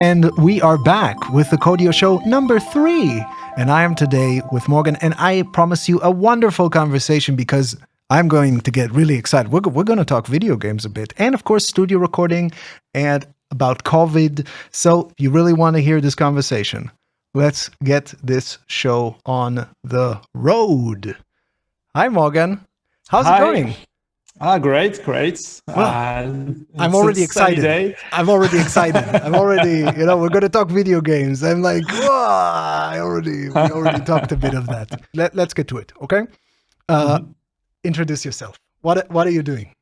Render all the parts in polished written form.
And we are back with the COODIO Show number 3. And I am today with Morgan, and I promise you a wonderful conversation because I'm going to get really excited. We're going to talk video games a bit, and of course, studio recording and about COVID. So if you really want to hear this conversation, let's get this show on the road. Hi, Morgan. How's it going? Great. I'm already excited. I'm already excited. We're going to talk video games. I'm like, we already talked a bit of that. Let's get to it, okay? Introduce yourself. What are you doing?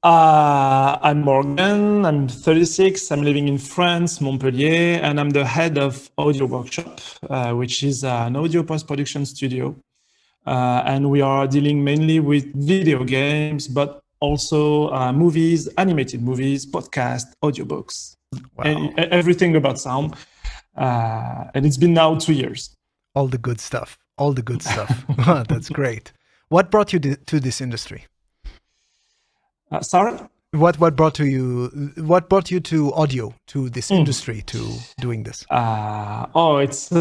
I'm Morgan. I'm 36. I'm living in France, Montpellier, and I'm the head of Audio Workshop, which is an audio post-production studio. And we are dealing mainly with video games, but also movies, animated movies, podcasts, audiobooks, and everything about sound. And it's been now 2 years. All the good stuff. That's great. What brought you to this industry? Sorry? What brought you to audio, to this industry, to doing this? It's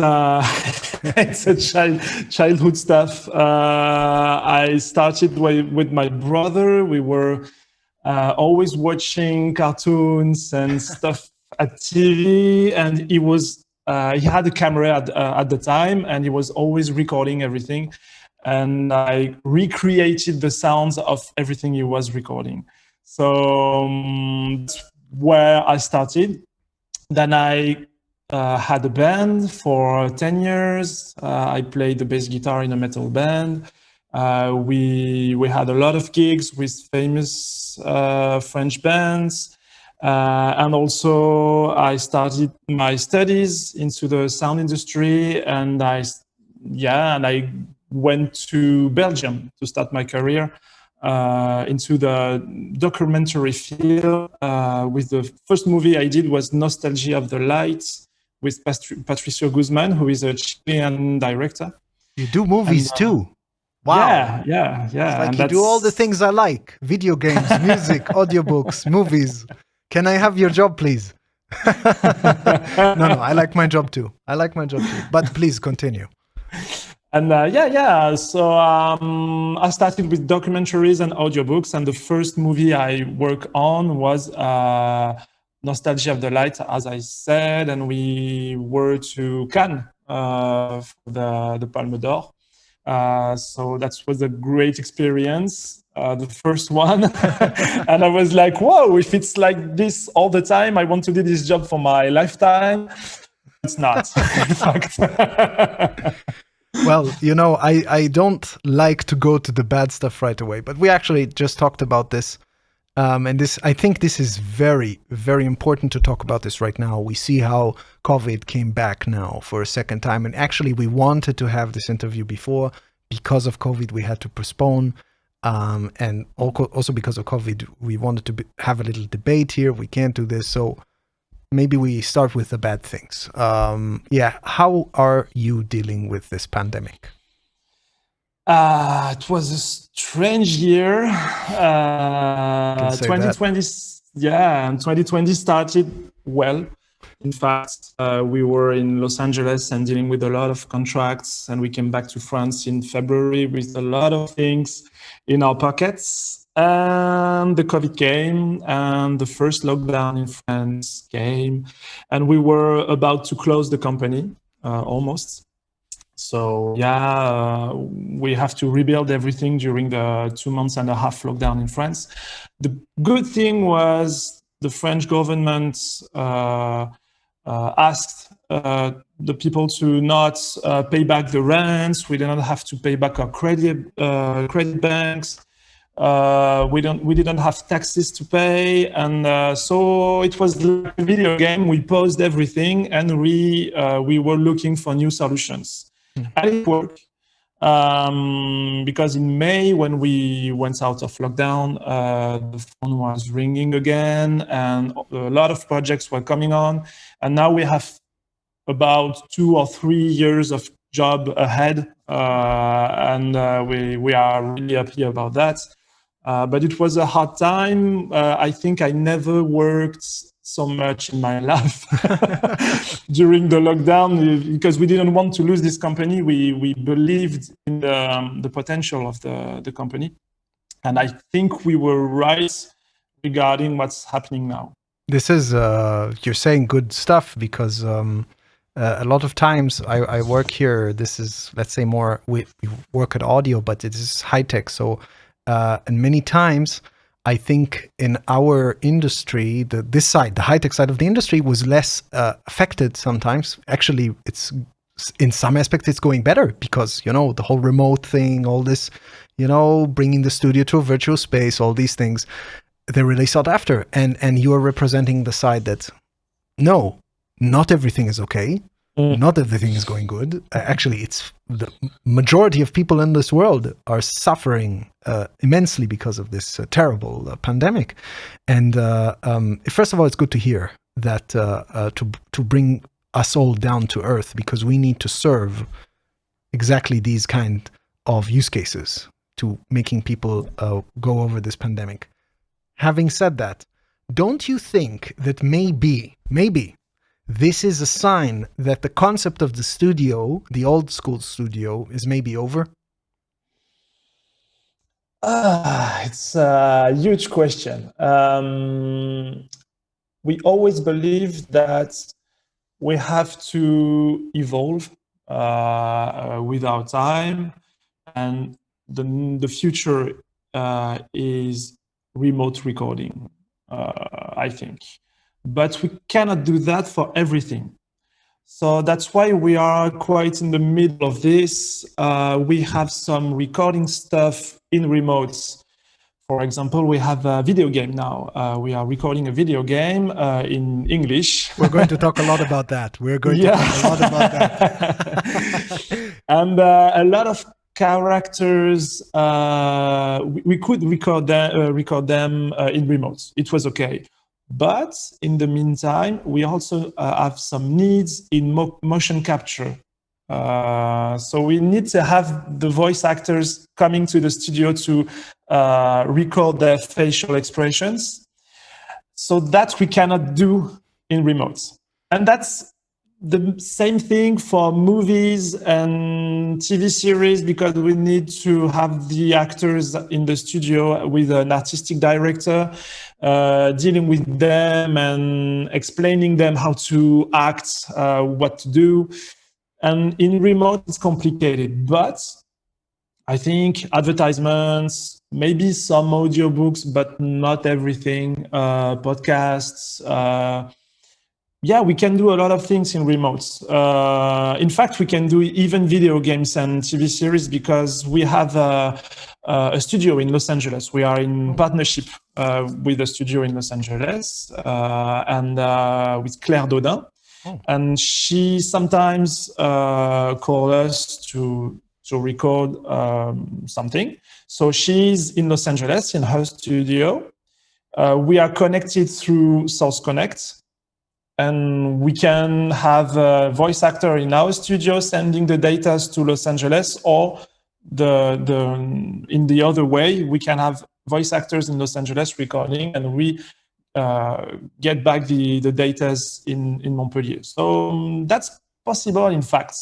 it's a childhood stuff. I started with my brother. We were always watching cartoons and stuff at TV, and he had a camera at the time, and he was always recording everything. And I recreated the sounds of everything he was recording. So that's where I started. Then I had a band for 10 years. I played the bass guitar in a metal band. We had a lot of gigs with famous French bands. And also I started my studies into the sound industry, and I went to Belgium to start my career into the documentary field. With the first movie I did was Nostalgia of the Light with Patricio Guzman, who is a Chilean director. You do movies too? Wow. Yeah. It's like you do all the things I like. Video games, music, audiobooks, movies. Can I have your job, please? No, I like my job too. But please continue. And so I started with documentaries and audiobooks, and the first movie I worked on was Nostalgia of the Light, as I said, and we were to Cannes for the Palme d'Or. So that was a great experience, the first one. And I was like, whoa, if it's like this all the time, I want to do this job for my lifetime. It's not, in fact. Well, I don't like to go to the bad stuff right away, but we actually just talked about this. And I think this is very, very important to talk about this right now. We see how COVID came back now for a second time. And actually, we wanted to have this interview before. Because of COVID, we had to postpone. And also because of COVID, we wanted to have a little debate here. We can't do this. So maybe we start with the bad things. How are you dealing with this pandemic? It was a strange year. 2020, and 2020 started well. In fact, we were in Los Angeles and dealing with a lot of contracts, and we came back to France in February with a lot of things in our pockets. And the COVID came, and the first lockdown in France came, and we were about to close the company, almost. So we have to rebuild everything during the 2.5 months lockdown in France. The good thing was the French government asked the people to not pay back the rents. We didn't have to pay back our credit banks. We didn't have taxes to pay, and so it was like a video game. We paused everything, and we were looking for new solutions. And it worked because in May, when we went out of lockdown, the phone was ringing again, and a lot of projects were coming on. And now we have about 2 or 3 years of job ahead, and we are really happy about that. But it was a hard time. I think I never worked so much in my life during the lockdown because we didn't want to lose this company. We believed in the potential of the company. And I think we were right regarding what's happening now. This is, you're saying good stuff because a lot of times I work here, this is, let's say more, we work at audio, but it is high tech. So, and many times I think in our industry, this side, the high tech side of the industry was less affected sometimes. Actually, it's in some aspects, it's going better because, you know, the whole remote thing, all this, you know, bringing the studio to a virtual space, all these things, they're really sought after. And you are representing the side that, no, not everything is okay. Not everything is going good. Actually, it's the majority of people in this world are suffering immensely because of this terrible pandemic. And first of all, it's good to hear that to bring us all down to earth, because we need to serve exactly these kind of use cases to making people go over this pandemic. Having said that, don't you think that maybe this is a sign that the concept of the studio, the old school studio, is maybe over? It's a huge question. We always believe that we have to evolve with our time, and the future is remote recording, I think. But we cannot do that for everything. So that's why we are quite in the middle of this. We have some recording stuff in remotes. For example, we have a video game now. We are recording a video game in English. We're going to talk a lot about that. We're going to talk a lot about that. And a lot of characters, we could record them in remote. It was okay. But in the meantime, we also have some needs in motion capture. So we need to have the voice actors coming to the studio to record their facial expressions. So that we cannot do in remote. And that's the same thing for movies and TV series, because we need to have the actors in the studio with an artistic director, dealing with them and explaining them how to act, what to do. And in remote, it's complicated, but I think advertisements, maybe some audiobooks, but not everything, podcasts, we can do a lot of things in remotes. In fact, we can do even video games and TV series because we have a studio in Los Angeles. We are in partnership with a studio in Los Angeles and with Claire Dodin. Oh. And she sometimes calls us to record something. So she's in Los Angeles in her studio. We are connected through Source Connect. And we can have a voice actor in our studio sending the data to Los Angeles, or in the other way, we can have voice actors in Los Angeles recording, and we get back the data in Montpellier. So that's possible, in fact.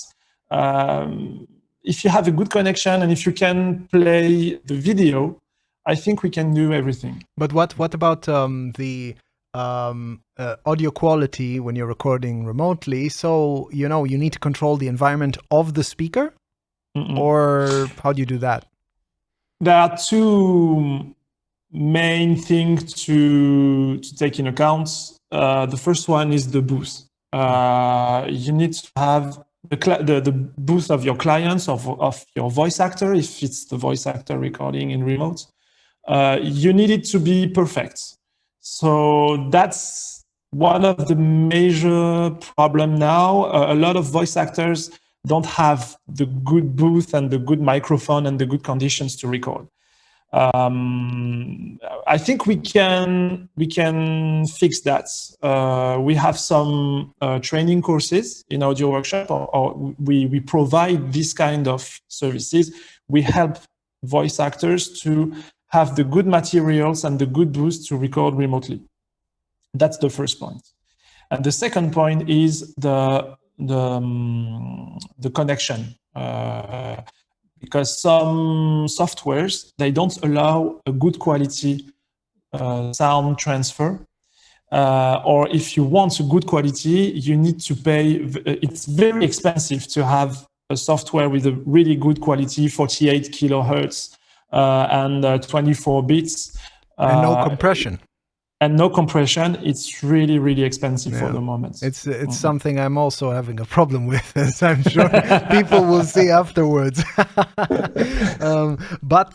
If you have a good connection and if you can play the video, I think we can do everything. But what about the audio quality when you're recording remotely? So, you know, you need to control the environment of the speaker? Or how do you do that? There are two main things to take in account. The first one is the booth. You need to have the booth of your clients, of your voice actor, if it's the voice actor recording in remote. You need it to be perfect. So that's one of the major problem now. A lot of voice actors don't have the good booth and the good microphone and the good conditions to record. I think we can fix that. We have some training courses in audio workshop, or we provide this kind of services. We help voice actors to have the good materials and the good booth to record remotely. That's the first point. And the second point is the connection. Because some softwares, they don't allow a good quality sound transfer. Or if you want a good quality, you need to pay. It's very expensive to have a software with a really good quality, 48 kilohertz and 24 bits. And no compression. And no compression. It's really, really expensive for the moment. It's something I'm also having a problem with, as I'm sure people will see afterwards. But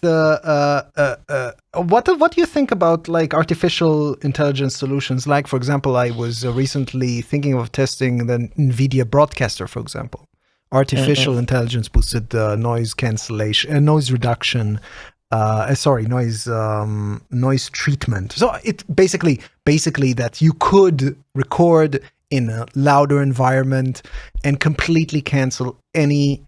what do you think about like artificial intelligence solutions? Like, for example, I was recently thinking of testing the NVIDIA broadcaster, for example. Artificial intelligence boosted noise cancellation, noise reduction. Noise treatment. So it basically that you could record in a louder environment and completely cancel any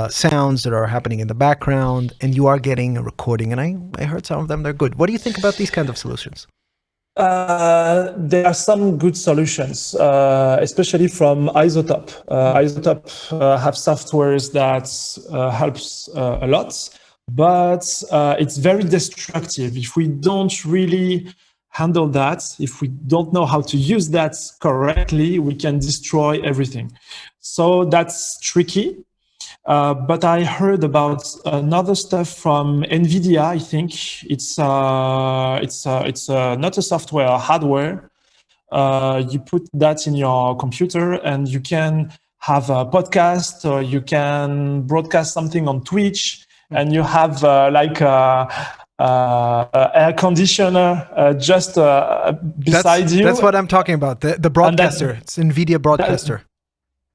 sounds that are happening in the background, and you are getting a recording. And I heard some of them, they're good. What do you think about these kind of solutions? There are some good solutions, especially from Isotope. Isotope have softwares that helps a lot. But it's very destructive. If we don't really handle that, if we don't know how to use that correctly, we can destroy everything. So that's tricky. But I heard about another stuff from NVIDIA. I think it's not a software, a hardware. You put that in your computer, and you can have a podcast, or you can broadcast something on Twitch. And you have like air conditioner just beside you. That's what I'm talking about. The broadcaster. It's NVIDIA broadcaster.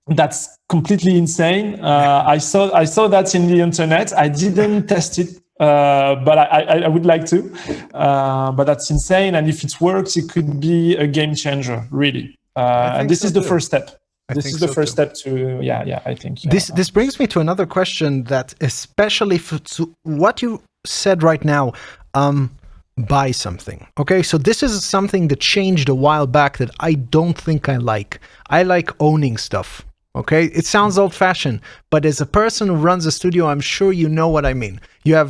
That's completely insane. I saw that in the internet. I didn't test it, but I would like to. But that's insane. And if it works, it could be a game changer, really. And this is the first step. This is the first step to, I think. This brings me to another question that, especially to what you said right now, buy something. Okay, so this is something that changed a while back that I don't think I like. I like owning stuff. Okay, it sounds old-fashioned, but as a person who runs a studio, I'm sure you know what I mean. You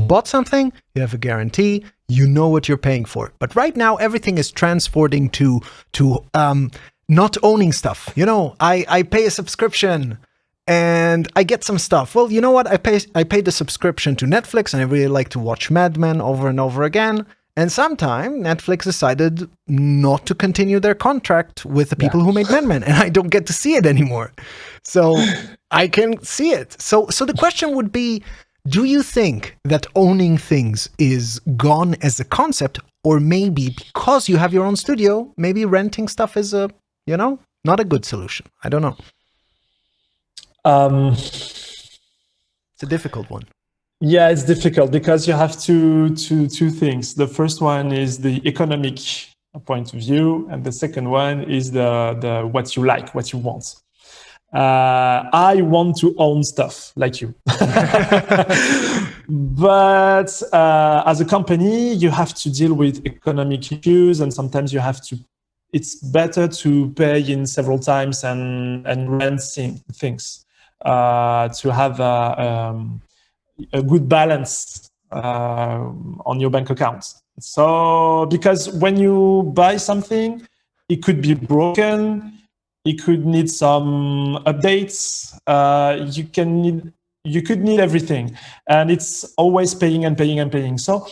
bought something, you have a guarantee, you know what you're paying for. But right now, everything is transporting to not owning stuff. You know, I pay a subscription and I get some stuff. Well, you know what? I paid the subscription to Netflix, and I really like to watch Mad Men over and over again. And sometime Netflix decided not to continue their contract with the people who made Mad Men, and I don't get to see it anymore. So I can see it. So the question would be, do you think that owning things is gone as a concept, or maybe because you have your own studio, maybe renting stuff is not a good solution? I don't know. It's a difficult one. Yeah, it's difficult because you have two things. The first one is the economic point of view, and the second one is the what you like, what you want. I want to own stuff like you. But as a company, you have to deal with economic issues, and sometimes you have to. It's better to pay in several times and rent things to have a good balance on your bank account. So, because when you buy something, it could be broken, it could need some updates, you could need everything, and it's always paying and paying and paying. So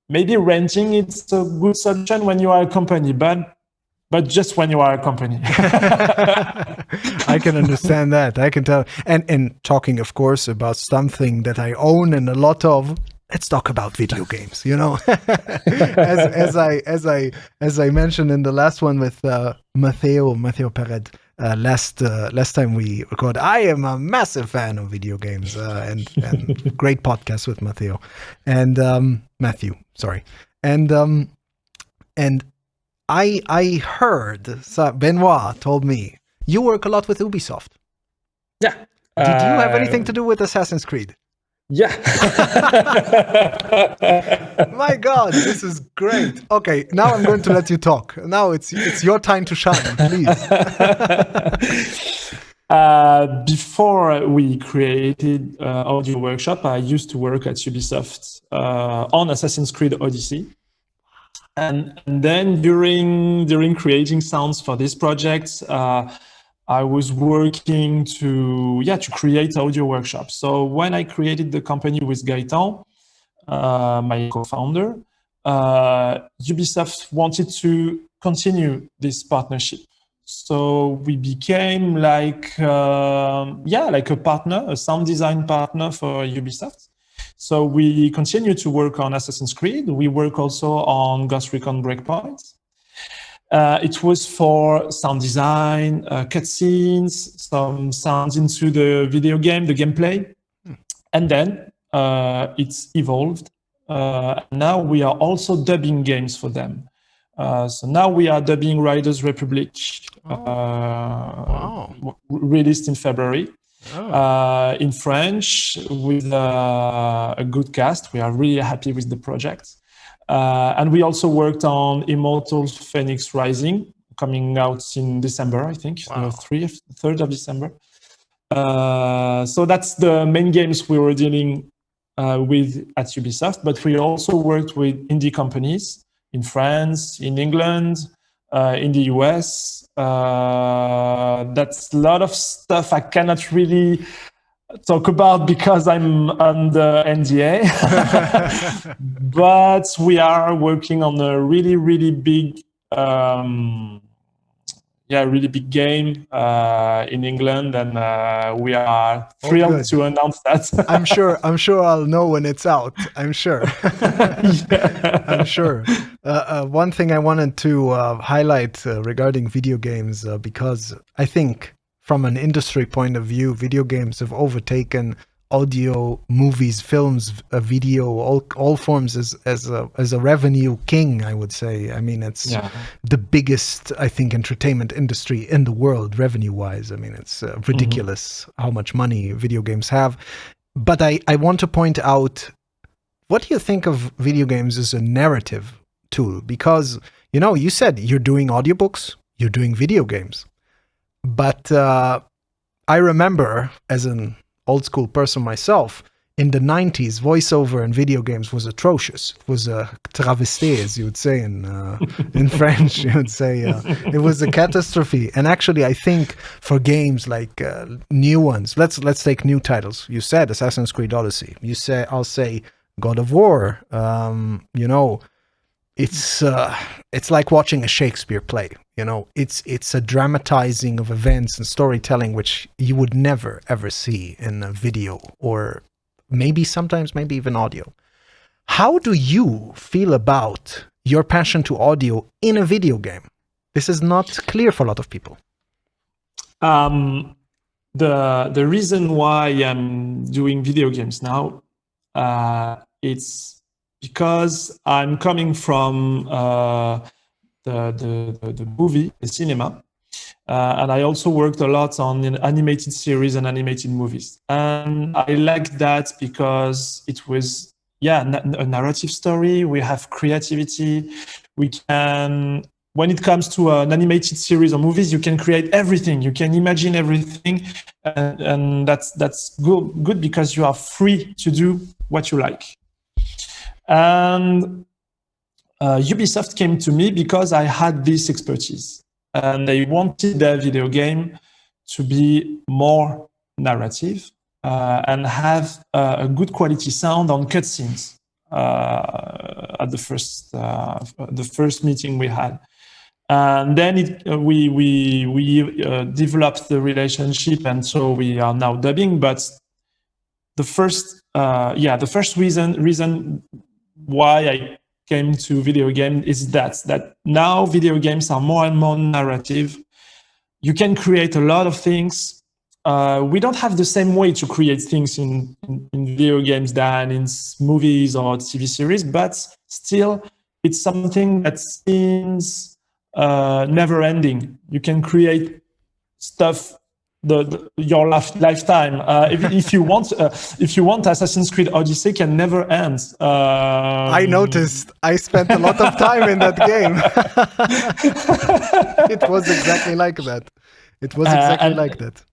maybe renting it's a good solution when you are a company, but just when you are a company. I can understand that. I can tell. And talking, of course, about something that I own and a lot of, let's talk about video games, you know. as I mentioned in the last one with Matteo Pered, last time we recorded, I am a massive fan of video games and great podcast with Matteo and Matthew, sorry. And I heard, Benoit told me, you work a lot with Ubisoft. Yeah. Did you have anything to do with Assassin's Creed? Yeah. My God, this is great. Okay, now I'm going to let you talk. Now it's your time to shine, please. Before we created Audio Workshop, I used to work at Ubisoft on Assassin's Creed Odyssey. And then during creating sounds for this project, I was working to create Audio Workshop. So when I created the company with Gaëtan, my co-founder, Ubisoft wanted to continue this partnership. So we became like a partner, a sound design partner for Ubisoft. So we continue to work on Assassin's Creed. We work also on Ghost Recon Breakpoint. It was for sound design, cutscenes, some sounds into the video game, the gameplay. And then it's evolved. Now we are also dubbing games for them. So now we are dubbing Riders Republic, released in February. In French with a good cast. We are really happy with the project. And we also worked on Immortal Phoenix Rising, coming out in December, I think, 3rd of December. So that's the main games we were dealing with at Ubisoft, but we also worked with indie companies in France, in England, in the US. That's a lot of stuff I cannot really talk about because I'm under NDA. But we are working on a really, really big really big game in England, and we are thrilled to announce that. I'm sure I'll know when it's out. I'm sure. I'm sure. One thing I wanted to highlight regarding video games, because I think from an industry point of view, video games have overtaken audio, movies, films, video, all forms as a revenue king, I would say. I mean, it's the biggest, I think, entertainment industry in the world, revenue-wise. I mean, it's ridiculous how much money video games have. But I want to point out, what do you think of video games as a narrative tool? Because, you said you're doing audiobooks, you're doing video games. But I remember, as an old school person myself, in the 90s, voiceover in video games was atrocious. It was a travestie, as you would say in French. You would say it was a catastrophe. And actually, I think for games like new ones, let's take new titles. You said Assassin's Creed Odyssey. I'll say God of War. It's like watching a Shakespeare play. It's a dramatizing of events and storytelling which you would never ever see in a video, or maybe even audio. How do you feel about your passion to audio in a video game? This is not clear for a lot of people. The reason why I'm doing video games now, it's because I'm coming from the movie, the cinema, and I also worked a lot on animated series and animated movies. And I like that because it was, a narrative story. We have creativity. We can, when it comes to an animated series or movies, you can create everything. You can imagine everything. And that's good because you are free to do what you like. And Ubisoft came to me because I had this expertise, and they wanted their video game to be more narrative and have a good quality sound on cutscenes at the first meeting we had. And then we developed the relationship, and so we are now dubbing. But the first reason why I came to video game is that now video games are more and more narrative. You can create a lot of things. We don't have the same way to create things in video games than in movies or TV series, but still it's something that seems never ending. You can create stuff your lifetime. If you want, Assassin's Creed Odyssey can never end. I noticed. I spent a lot of time in that game. It was exactly like that. It was exactly like that.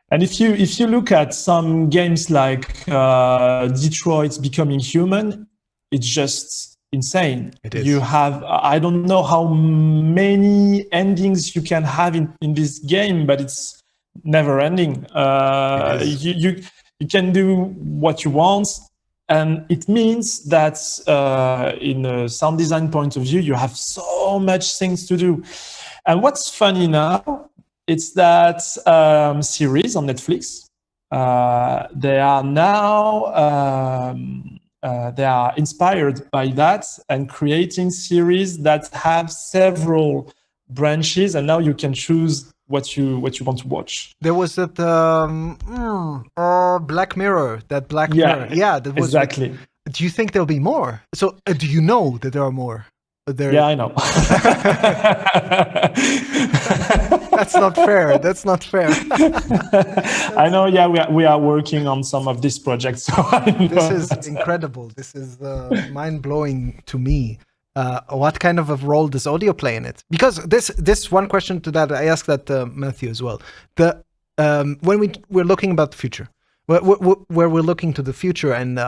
And if you look at some games like Detroit Becoming Human, it's just insane. It is. You have, I don't know how many endings you can have in this game, but it's never ending. You can do what you want, and it means that in a sound design point of view, you have so much things to do. And what's funny now, it's that series on Netflix. They are now they are inspired by that and creating series that have several branches, and now you can choose what you want to watch. There was that Black Mirror. That Black Mirror. Yeah, that was exactly. Do you think there'll be more? So do you know that there are more? Yeah, I know. That's not fair. That's not fair. I know. Yeah, we are working on some of these projects. So this is incredible. This is mind blowing to me. What kind of a role does audio play in it? Because this one question to that, I asked that Matthew as well. When we're looking about the future, where we're looking to the future, and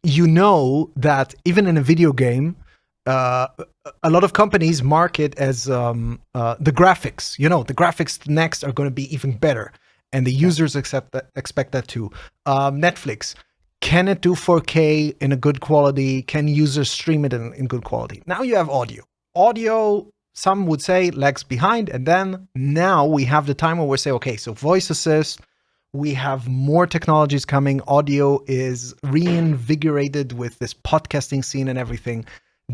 you know that even in a video game, a lot of companies market as the graphics. You know, the graphics next are going to be even better, and the users expect that too. Netflix, can it do 4K in a good quality? Can users stream it in good quality? Now you have audio. Audio, some would say, lags behind, and then now we have the time where we say, okay, so voice assist. We have more technologies coming. Audio is reinvigorated with this podcasting scene and everything.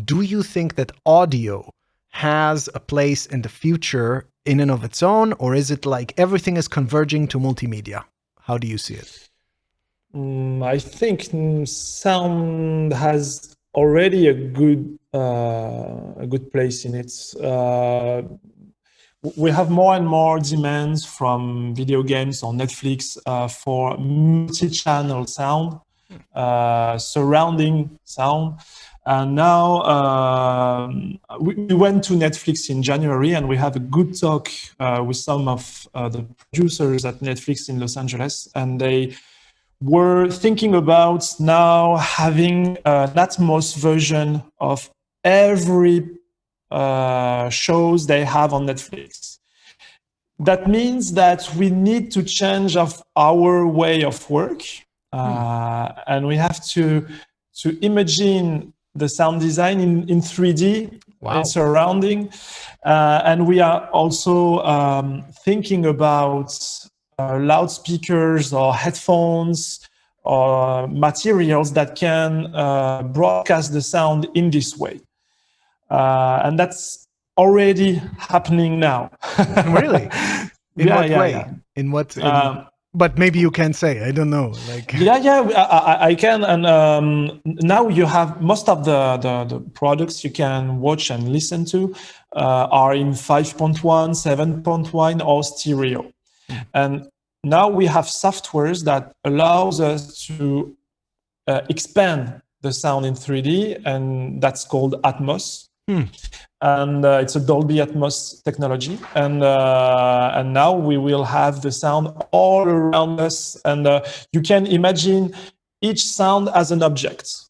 Do you think that audio has a place in the future in and of its own, or is it like everything is converging to multimedia? How do you see it? I think sound has already a good place in it. We have more and more demands from video games on Netflix for multi-channel sound, surrounding sound. And now we went to Netflix in January, and we had a good talk with some of the producers at Netflix in Los Angeles, and they were thinking about now having an Atmos version of every shows they have on Netflix. That means that we need to change our way of work, and we have to imagine the sound design in 3D. Wow. And surrounding, and we are also thinking about loudspeakers or headphones or materials that can broadcast the sound in this way. And that's already happening now. Really? In what way? Yeah. In what? But maybe you can say, I don't know. Like. I can. And now you have most of the products you can watch and listen to are in 5.1, 7.1 or stereo. And now we have softwares that allows us to expand the sound in 3D, and that's called Atmos. And it's a Dolby Atmos technology. And now we will have the sound all around us. And you can imagine each sound as an object,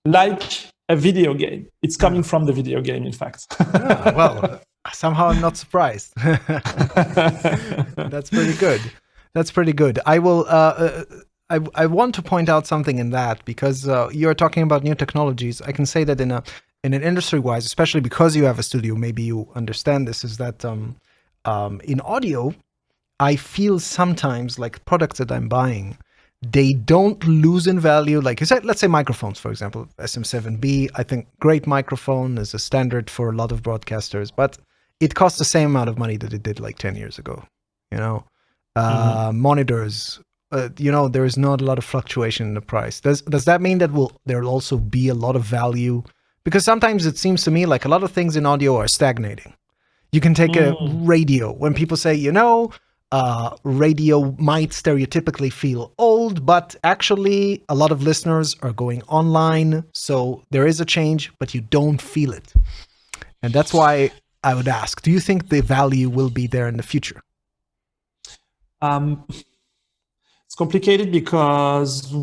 like a video game. It's coming from the video game, in fact. Well, somehow I'm not surprised. That's pretty good. That's pretty good. I will. I want to point out something in that, because you're talking about new technologies. I can say that in an industry-wise, especially because you have a studio, maybe you understand this, is that in audio, I feel sometimes like products that I'm buying, they don't lose in value. Like you said, let's say microphones, for example, SM7B, I think great microphone is a standard for a lot of broadcasters, but it costs the same amount of money that it did like 10 years ago, you know? Monitors, you know, there is not a lot of fluctuation in the price. Does that mean that there'll also be a lot of value? Because sometimes it seems to me like a lot of things in audio are stagnating. You can take a radio. When people say, you know, radio might stereotypically feel old, but actually a lot of listeners are going online. So there is a change, but you don't feel it. And that's why I would ask, do you think the value will be there in the future? It's complicated because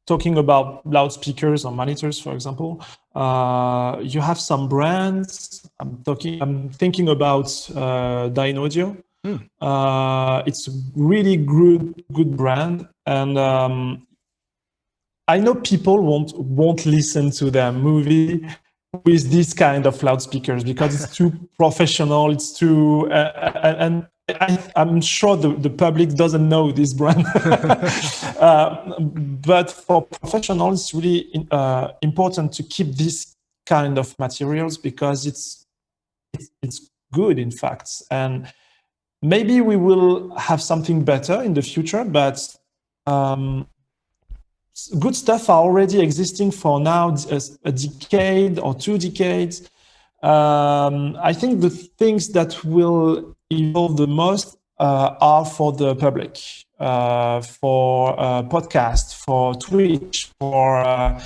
talking about loudspeakers or monitors, for example, you have some brands. I'm thinking about Dynaudio. It's a really good brand, and I know people won't listen to their movie with this kind of loudspeakers because it's too professional. It's too and I'm sure the public doesn't know this brand. But for professionals, it's really important to keep this kind of materials because it's good, in fact. And maybe we will have something better in the future, but good stuff are already existing for now a decade or 2 decades. I think the things that will evolve the most are for the public, for podcast, for Twitch, for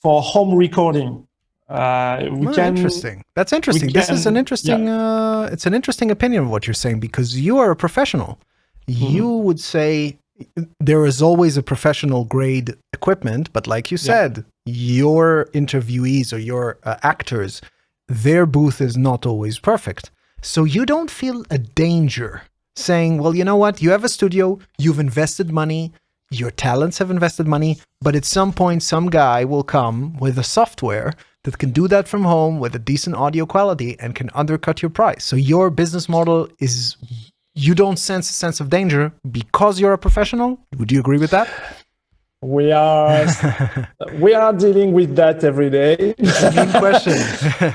home recording. Interesting. That's interesting. This is an interesting. Yeah. It's an interesting opinion of what you're saying because you are a professional. You would say there is always a professional grade equipment, but like you said, your interviewees or your actors, their booth is not always perfect. So you don't feel a danger saying, well, you know what? You have a studio, you've invested money, your talents have invested money, but at some point, some guy will come with a software that can do that from home with a decent audio quality and can undercut your price. So your business model is, you don't sense a sense of danger because you're a professional. Would you agree with that? We are dealing with that every day. That's a mean question.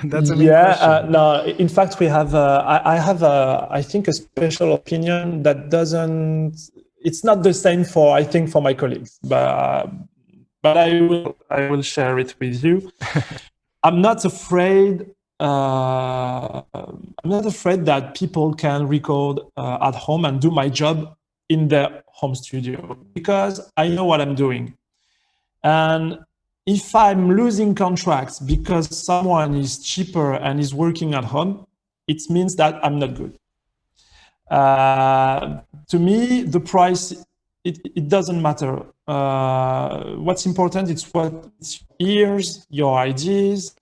That's a mean question. No, in fact, we have. I have I think, a special opinion that doesn't. It's not the same for my colleagues, but I will share it with you. I'm not afraid. I'm not afraid that people can record at home and do my job in their home studio because I know what I'm doing. And if I'm losing contracts because someone is cheaper and is working at home, it means that I'm not good. To me, the price, it doesn't matter. What's important is it's your ears, your ideas,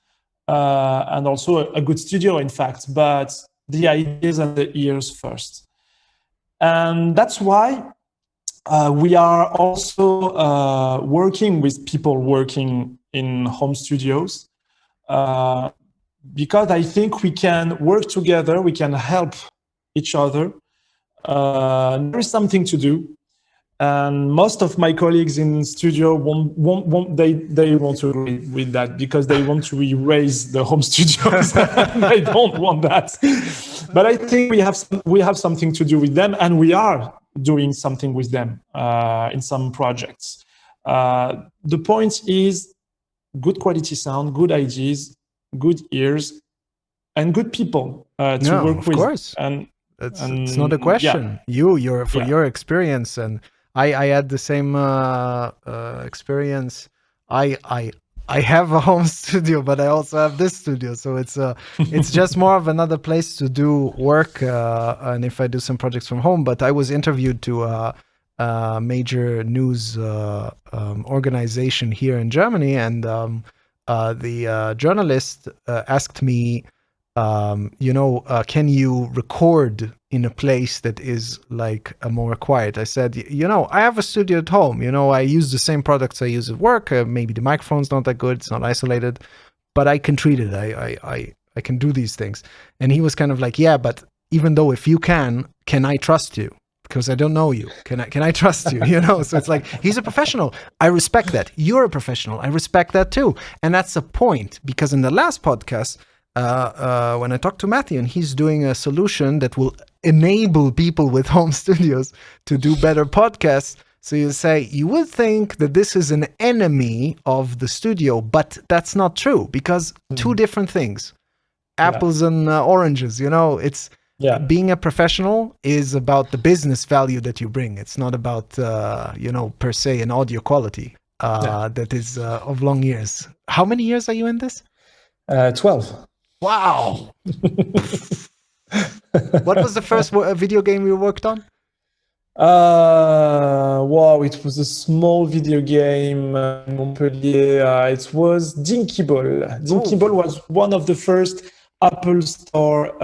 and also a good studio, in fact, but the ideas and the ears first. And that's why we are also working with people working in home studios, because I think we can work together, we can help each other. There is something to do. And most of my colleagues in studio they won't agree with that because they want to erase the home studios. I don't want that. But I think we have something to do with them, and we are doing something with them in some projects. The point is good quality sound, good ideas, good ears, and good people to work with. Of course. And it's not a question. Yeah. Your experience, and I had the same experience. I have a home studio, but I also have this studio, so it's just more of another place to do work. And if I do some projects from home, but I was interviewed to a major news organization here in Germany, and the journalist asked me, can you record in a place that is like more quiet? I said, I have a studio at home. I use the same products I use at work. Maybe the microphone's not that good. It's not isolated, but I can treat it. I can do these things. And he was kind of like, yeah, but even though if you can I trust you? Because I don't know you. Can I trust you? So it's like, he's a professional. I respect that. You're a professional. I respect that too. And that's the point, because in the last podcast, when I talked to Matthew, and he's doing a solution that will enable people with home studios to do better podcasts. So you would think that this is an enemy of the studio, but that's not true, because two different things, apples and oranges, Yeah. Being a professional is about the business value that you bring. It's not about, per se, an audio quality that is of long years. How many years are you in this? 12. Wow. What was the first video game you worked on? Wow, it was a small video game in Montpellier. It was Dinky Ball. Dinky Ball was one of the first Apple Store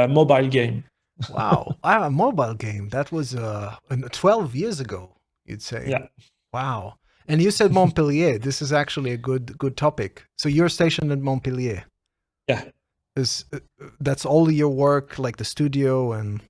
mobile game. Wow, a mobile game. That was 12 years ago, you'd say. Yeah. Wow. And you said Montpellier. This is actually a good topic. So you're stationed in Montpellier. Yeah. That's all your work, like the studio and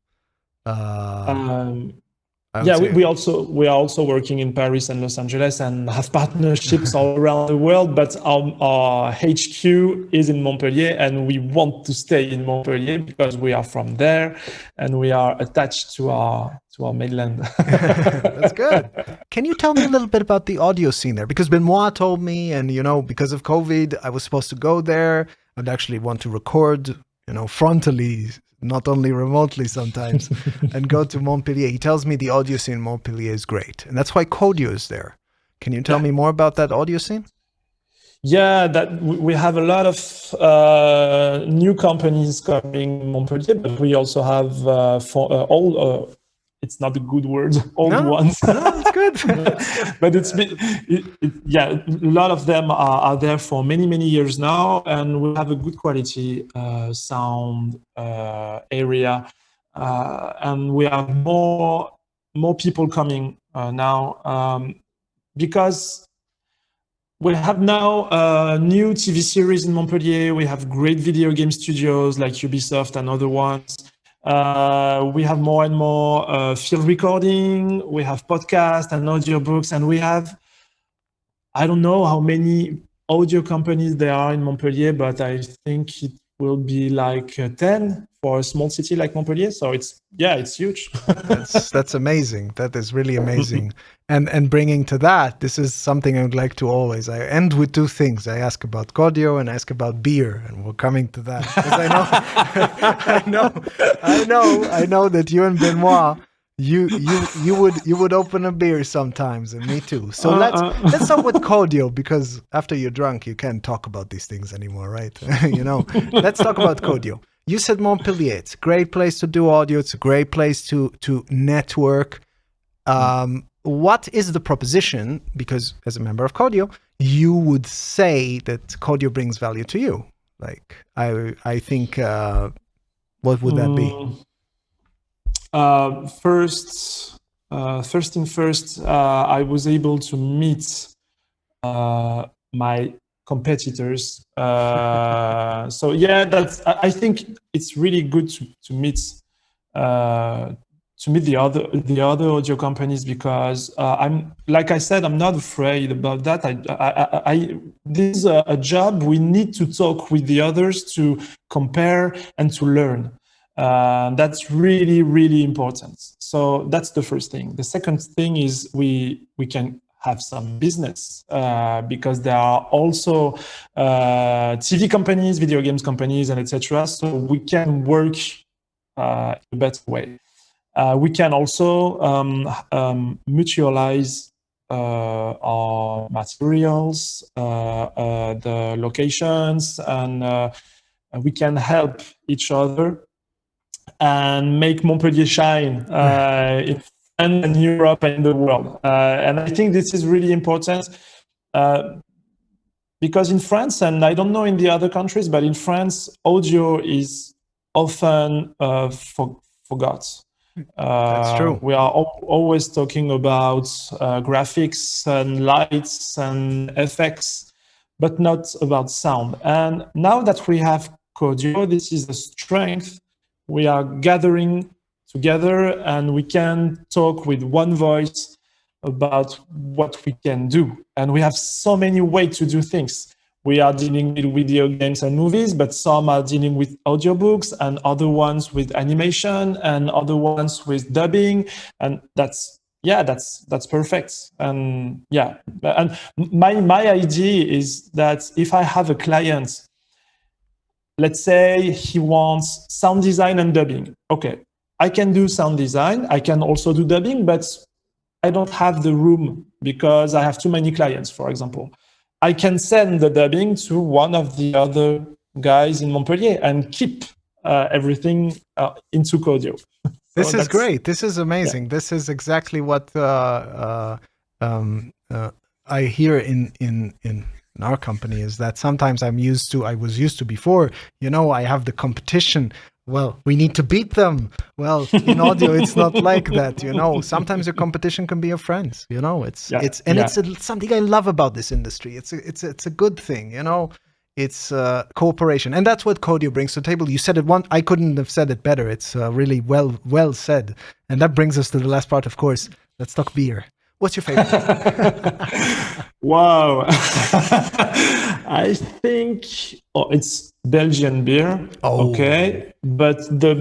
we are also working in Paris and Los Angeles and have partnerships all around the world, but our HQ is in Montpellier, and we want to stay in Montpellier because we are from there and we are attached to our mainland. That's good. Can you tell me a little bit about the audio scene there? Because Benoit told me, and because of COVID, I was supposed to go there. I'd actually want to record, frontally, not only remotely sometimes, and go to Montpellier. He tells me the audio scene in Montpellier is great, and that's why COODIO is there. Can you tell me more about that audio scene? Yeah, that we have a lot of new companies coming in Montpellier, but we also have it's not a good word, old ones. No, it's good. But a lot of them are there for many, many years now, and we have a good quality sound area, and we have more people coming now because we have now a new TV series in Montpellier. We have great video game studios like Ubisoft and other ones. We have more and more field recording. We have podcasts and audiobooks, and we have, I don't know how many audio companies there are in Montpellier, but I think it will be like 10 for a small city like Montpellier. So it's huge. That's amazing. That is really amazing. And bringing to that, this is something I would like to always. I end with two things. I ask about COODIO and I ask about beer, and we're coming to that because I know that you and Benoit, you would open a beer sometimes, and me too. So let's start with COODIO, because after you're drunk, you can't talk about these things anymore, right? Let's talk about COODIO. You said Montpellier. It's a great place to do audio. It's a great place to network. What is the proposition? Because as a member of COODIO, you would say that COODIO brings value to you. Like, I think, what would that be? First thing first, I was able to meet my competitors. So yeah, I think it's really good to meet the other audio companies, because I'm, like I said, I'm not afraid about that. This is a job. We need to talk with the others to compare and to learn. That's really, really important. So that's the first thing. The second thing is we can have some business, because there are also TV companies, video games companies, and etc. So we can work in a better way. We can also mutualize our materials, the locations, and we can help each other and make Montpellier shine in France and Europe and in the world. And I think this is really important, because in France, and I don't know in the other countries, but in France, audio is often forgot. That's true. We are always talking about graphics and lights and effects, but not about sound. And now that we have COODIO, this is the strength. We are gathering together and we can talk with one voice about what we can do. And we have so many ways to do things. We are dealing with video games and movies, but some are dealing with audiobooks, and other ones with animation, and other ones with dubbing. And that's perfect. And yeah, and my idea is that if I have a client, let's say he wants sound design and dubbing. Okay, I can do sound design. I can also do dubbing, but I don't have the room because I have too many clients, for example. I can send the dubbing to one of the other guys in Montpellier and keep everything into COODIO. This is great. This is amazing. Yeah. This is exactly what I hear in our company, is that sometimes I was used to before, I have the competition. Well, we need to beat them. Well, in audio, it's not like that, Sometimes your competition can be your friends, It's something I love about this industry. It's a good thing, It's cooperation, and that's what COODIO brings to the table. You said it once. I couldn't have said it better. It's really well said. And that brings us to the last part, of course. Let's talk beer. What's your favorite? Wow. I think it's Belgian beer. Oh. Okay. But the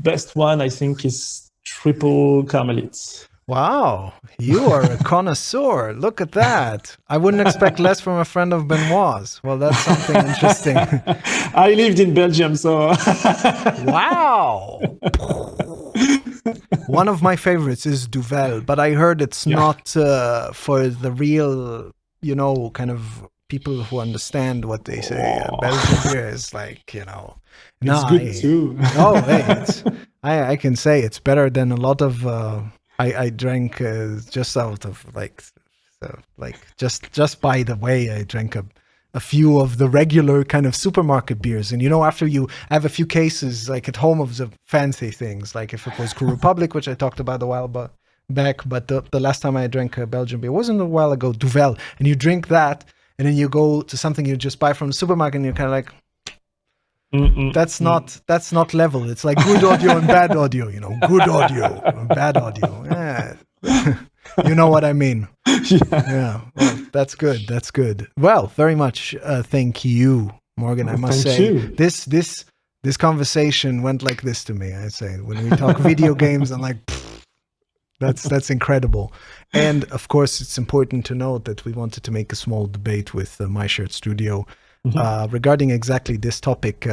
best one, I think, is Triple Carmelite. Wow. You are a connoisseur. Look at that. I wouldn't expect less from a friend of Benoit's. Well, that's something interesting. I lived in Belgium, so... Wow. One of my favorites is Duvel, but I heard it's not for the real, kind of people who understand what they say. Belgian beer is like, It's good too. Oh, hey, I can say it's better than a lot of... I drank just out of just by the way, I drank a few of the regular kind of supermarket beers. And, after you have a few cases like at home of the fancy things, like if it was Crew Republic, which I talked about a while back, but the last time I drank a Belgian beer wasn't a while ago, Duvel. And you drink that, and then you go to something you just buy from the supermarket, and you're kind of like, that's not level. It's like good audio and bad audio, good audio and bad audio. Yeah. You know what I mean? Yeah. Well, that's good. That's good. Well, very much. Thank you, Morgan. I must say this conversation went like this to me. I say when we talk video games, I'm like, that's incredible. And of course, it's important to note that we wanted to make a small debate with My Shirt Studio. Regarding exactly this topic,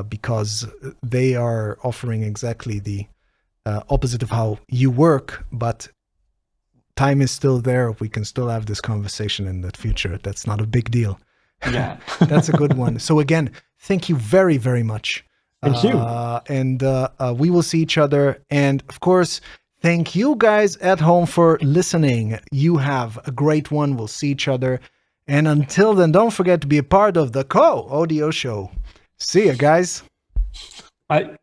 because they are offering exactly the opposite of how you work, but time is still there. We can still have this conversation in the future. That's not a big deal. Yeah. That's a good one. So again, thank you very, very much. Thank you. And we will see each other. And of course, thank you guys at home for listening. You have a great one. We'll see each other. And until then, don't forget to be a part of the COODIO Show. See ya, guys. Bye.